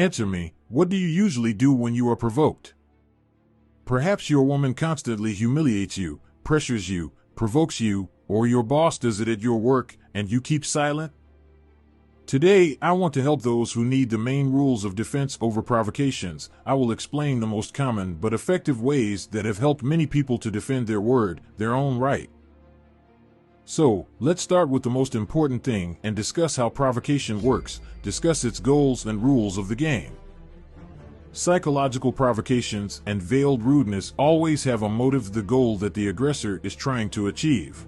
Answer me, what do you usually do when you are provoked? Perhaps your woman constantly humiliates you, pressures you, provokes you, or your boss does it at your work and you keep silent? Today, I want to help those who need the main rules of defense over provocations. I will explain the most common but effective ways that have helped many people to defend their word, their own right. So, let's start with the most important thing and discuss how provocation works, discuss its goals and rules of the game. Psychological provocations and veiled rudeness always have a motive, the goal that the aggressor is trying to achieve.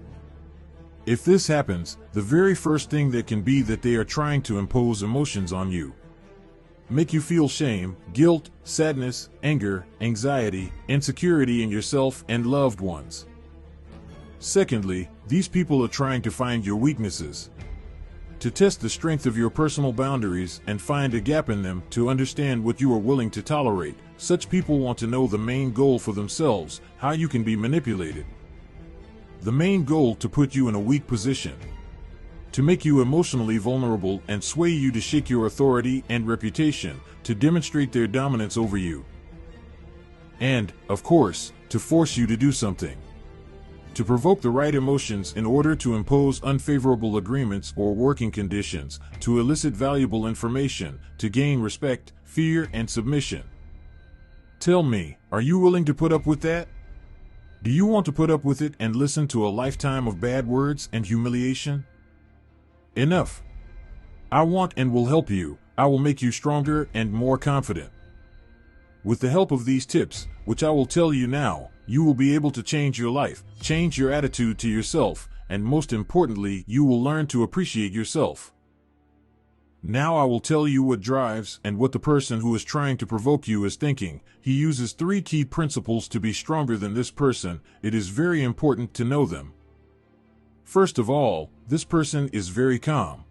If this happens, the very first thing that can be that they are trying to impose emotions on you. Make you feel shame, guilt, sadness, anger, anxiety, insecurity in yourself and loved ones. Secondly, these people are trying to find your weaknesses, to test the strength of your personal boundaries and find a gap in them, to understand what you are willing to tolerate. Such people want to know the main goal for themselves, how you can be manipulated. The main goal to put you in a weak position, to make you emotionally vulnerable and sway you to shake your authority and reputation, to demonstrate their dominance over you. And, of course, to force you to do something. To provoke the right emotions in order to impose unfavorable agreements or working conditions, to elicit valuable information, to gain respect, fear, and submission. Tell me, are you willing to put up with that? Do you want to put up with it and listen to a lifetime of bad words and humiliation? Enough. I want and will help you. I will make you stronger and more confident. With the help of these tips, which I will tell you now, you will be able to change your life, change your attitude to yourself, and most importantly, you will learn to appreciate yourself. Now I will tell you what drives and what the person who is trying to provoke you is thinking. He uses 3 key principles to be stronger than this person. It is very important to know them. First of all, this person is very calm.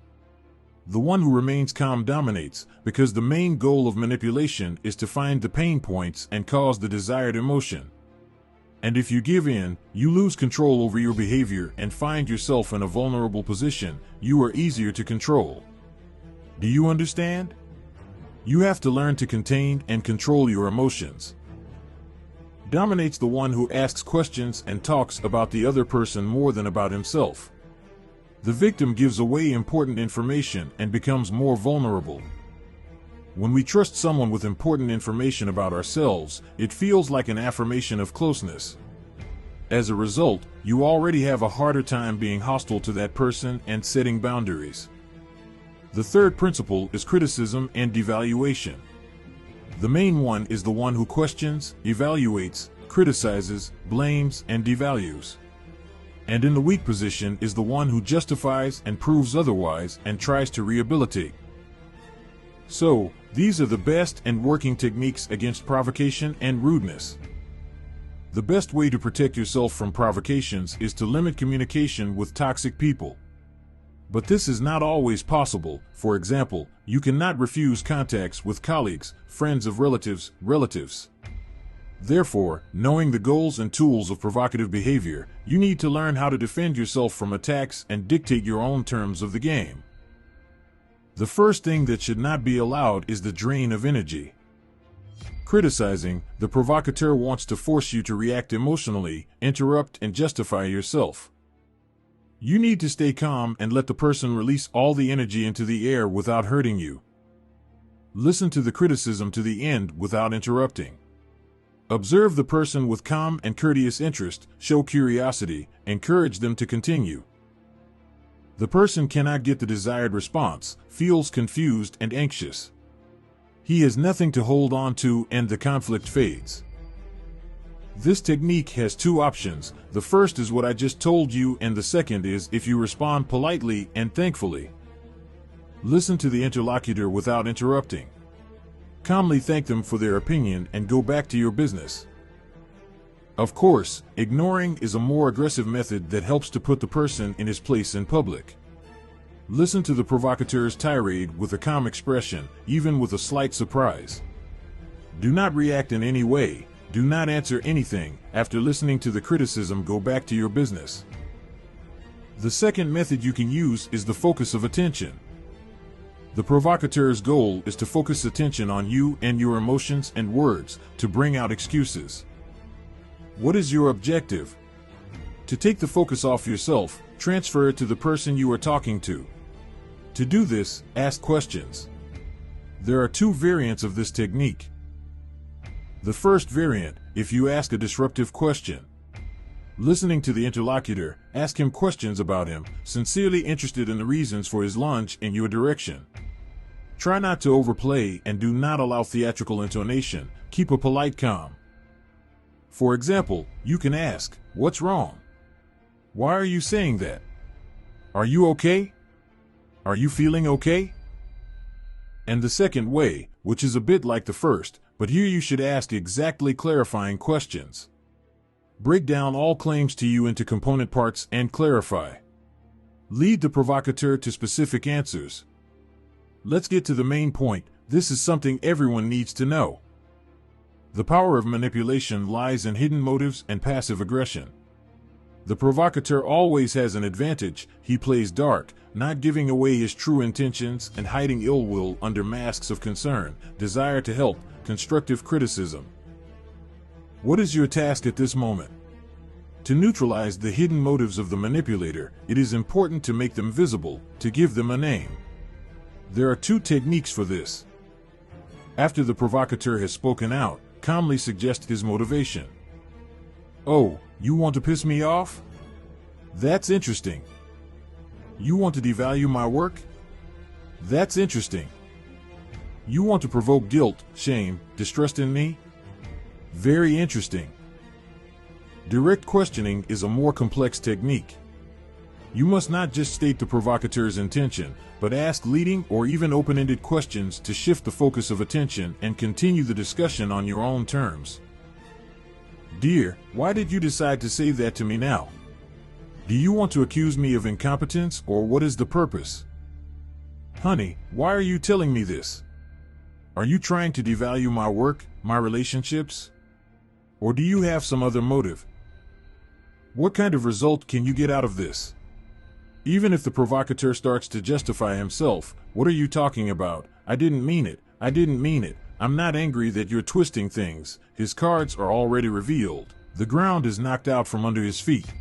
The one who remains calm dominates, because the main goal of manipulation is to find the pain points and cause the desired emotion. And if you give in, you lose control over your behavior and find yourself in a vulnerable position. You are easier to control. Do you understand? You have to learn to contain and control your emotions. Dominates the one who asks questions and talks about the other person more than about himself. The victim gives away important information and becomes more vulnerable. When we trust someone with important information about ourselves, it feels like an affirmation of closeness. As a result, you already have a harder time being hostile to that person and setting boundaries. The third principle is criticism and devaluation. The main one is the one who questions, evaluates, criticizes, blames, and devalues. And in the weak position is the one who justifies and proves otherwise and tries to rehabilitate. So, these are the best and working techniques against provocation and rudeness. The best way to protect yourself from provocations is to limit communication with toxic people. But this is not always possible. For example, you cannot refuse contacts with colleagues, friends of relatives. Therefore, knowing the goals and tools of provocative behavior, you need to learn how to defend yourself from attacks and dictate your own terms of the game. The first thing that should not be allowed is the drain of energy. Criticizing, the provocateur wants to force you to react emotionally, interrupt, and justify yourself. You need to stay calm and let the person release all the energy into the air without hurting you. Listen to the criticism to the end without interrupting. Observe the person with calm and courteous interest, show curiosity, encourage them to continue. The person cannot get the desired response, feels confused and anxious. He has nothing to hold on to and the conflict fades. This technique has 2 options. The first is what I just told you, and the second is if you respond politely and thankfully. Listen to the interlocutor without interrupting. Calmly thank them for their opinion and go back to your business. Of course, ignoring is a more aggressive method that helps to put the person in his place in public. Listen to the provocateur's tirade with a calm expression, even with a slight surprise. Do not react in any way. Do not answer anything. After listening to the criticism, go back to your business. The second method you can use is the focus of attention. The provocateur's goal is to focus attention on you and your emotions and words, to bring out excuses. What is your objective? To take the focus off yourself, transfer it to the person you are talking to. To do this, ask questions. There are two variants of this technique. The first variant, if you ask a disruptive question. Listening to the interlocutor, ask him questions about him, sincerely interested in the reasons for his lunge in your direction. Try not to overplay and do not allow theatrical intonation. Keep a polite calm. For example, you can ask, "What's wrong? Why are you saying that? Are you okay? Are you feeling okay?" And the second way, which is a bit like the first, but here you should ask exactly clarifying questions. Break down all claims to you into component parts and clarify. Lead the provocateur to specific answers. Let's get to the main point. This is something everyone needs to know. The power of manipulation lies in hidden motives and passive aggression. The provocateur always has an advantage. He plays dark, not giving away his true intentions and hiding ill will under masks of concern, desire to help, constructive criticism. What is your task at this moment? To neutralize the hidden motives of the manipulator, it is important to make them visible, to give them a name. There are two techniques for this. After the provocateur has spoken out, calmly suggest his motivation. "Oh, you want to piss me off? That's interesting. You want to devalue my work? That's interesting. You want to provoke guilt, shame, distrust in me? Very interesting." Direct questioning is a more complex technique. You must not just state the provocateur's intention, but ask leading or even open-ended questions to shift the focus of attention and continue the discussion on your own terms. "Dear, why did you decide to say that to me now? Do you want to accuse me of incompetence, or what is the purpose? Honey, why are you telling me this? Are you trying to devalue my work, my relationships? Or do you have some other motive? What kind of result can you get out of this?" Even if the provocateur starts to justify himself, "What are you talking about? I didn't mean it. I didn't mean it. I'm not angry that you're twisting things." His cards are already revealed. The ground is knocked out from under his feet.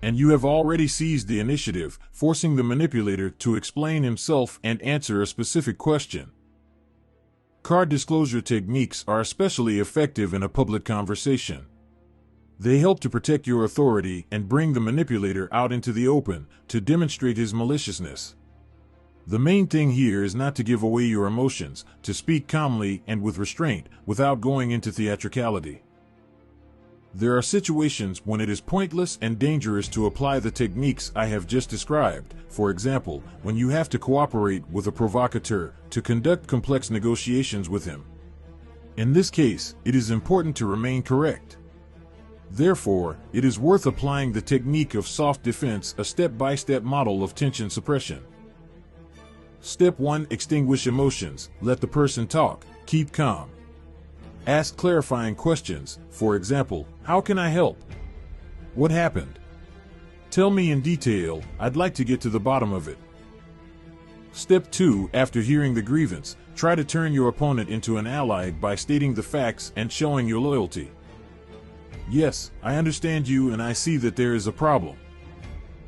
And you have already seized the initiative, forcing the manipulator to explain himself and answer a specific question. Card disclosure techniques are especially effective in a public conversation. They help to protect your authority and bring the manipulator out into the open to demonstrate his maliciousness. The main thing here is not to give away your emotions, to speak calmly and with restraint, without going into theatricality. There are situations when it is pointless and dangerous to apply the techniques I have just described. For example, when you have to cooperate with a provocateur to conduct complex negotiations with him. In this case, it is important to remain correct. Therefore, it is worth applying the technique of soft defense, a step-by-step model of tension suppression. Step 1. Extinguish emotions. Let the person talk. Keep calm. Ask clarifying questions. For example, "How can I help? What happened? Tell me in detail. I'd like to get to the bottom of it." Step 2. After hearing the grievance, try to turn your opponent into an ally by stating the facts and showing your loyalty. "Yes, I understand you and I see that there is a problem.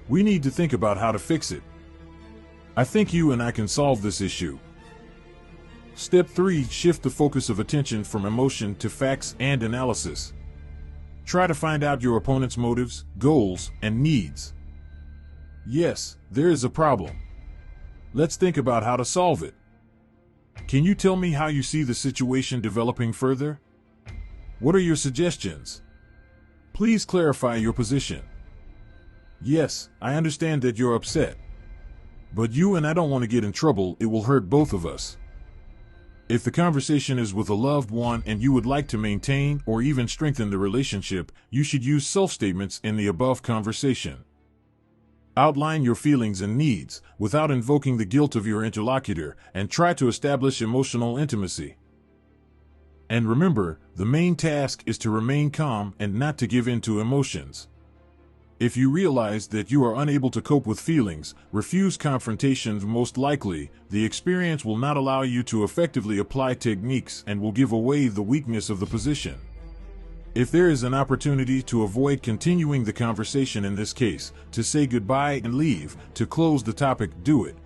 We need to think about how to fix it. I think you and I can solve this issue." Step 3. Shift the focus of attention from emotion to facts and analysis. Try to find out your opponent's motives, goals, and needs. "Yes, there is a problem. Let's think about how to solve it. Can you tell me how you see the situation developing further? What are your suggestions? Please clarify your position. Yes, I understand that you're upset. But you and I don't want to get in trouble. It will hurt both of us." If the conversation is with a loved one and you would like to maintain or even strengthen the relationship, you should use self-statements in the above conversation. Outline your feelings and needs without invoking the guilt of your interlocutor, and try to establish emotional intimacy. And remember, the main task is to remain calm and not to give in to emotions. If you realize that you are unable to cope with feelings, refuse confrontations. Most likely, the experience will not allow you to effectively apply techniques and will give away the weakness of the position. If there is an opportunity to avoid continuing the conversation in this case, to say goodbye and leave, to close the topic, do it.